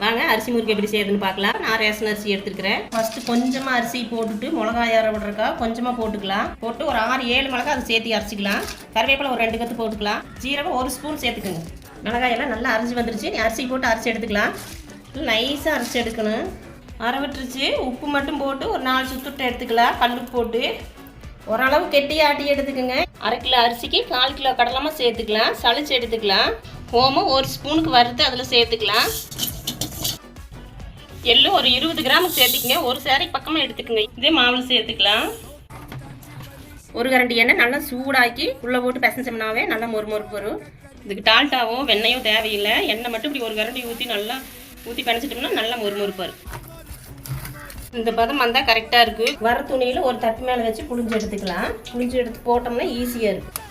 வாங்க அரிசி முறுக்கு எப்படி செய்யுதுன்னு பார்க்கலாம். நான் ரேஷன் அரிசி எடுத்துக்கிறேன். ஃபர்ஸ்ட் கொஞ்சமா அரிசி போட்டுட்டு மிளகாய் அரை விடுறக்கா கொஞ்சமா போட்டுக்கலாம். போட்டு ஒரு 6-7 மிளகாய் அதை சேர்த்து அரைச்சிக்கலாம். கருவேப்பிலை ஒரு 2 கத்து போட்டுக்கலாம். ஜீரகம் 1 ஸ்பூன் சேர்த்துக்குங்க. மிளகாயெல்லாம் நல்லா அரைச்சி வந்துருச்சு. நீ அரிசி போட்டு அரைச்சி எடுத்துக்கலாம். நைஸாக அரைச்சி எடுக்கணும். அரை விட்டுருச்சு. உப்பு மட்டும் போட்டு ஒரு 4 சுத்துட்டு எடுத்துக்கலாம். கல்லுப்பு போட்டு ஓரளவு கெட்டியாக ஆட்டி எடுத்துக்கோங்க. 1/2 கிலோ அரிசிக்கு 4 கிலோ கடலமாக சேர்த்துக்கலாம். சளிச்சு எடுத்துக்கலாம். ஓமம் 1 ஸ்பூனுக்கு வறுத்து அதில் சேர்த்துக்கலாம். எள்ளு ஒரு 20 கிராமுக்கு சேர்த்துக்கங்க. ஒரு சேரைக்கு பக்கமாக எடுத்துக்கோங்க. இதே மாவில் சேர்த்துக்கலாம். ஒரு கரண்டி எண்ணெய் நல்லா சூடாக்கி உள்ளே போட்டு பிசைஞ்சோம்னாவே நல்லா மொறுமொறுப்பு வரும். இதுக்கு டால்டாவும் வெண்ணையும் தேவையில்லை. எண்ணெய் மட்டும் இப்படி ஒரு கரண்டி ஊற்றி பிணைச்சிட்டோம்னா நல்லா மொறுமொறுப்பு வரும். இந்த பதம் வந்தால் கரெக்டாக இருக்குது. வர துணியில் ஒரு தட்டு மேலே வச்சு புளிஞ்சு எடுத்துக்கலாம். புளிஞ்சு எடுத்து போட்டோம்னா ஈஸியாக இருக்குது.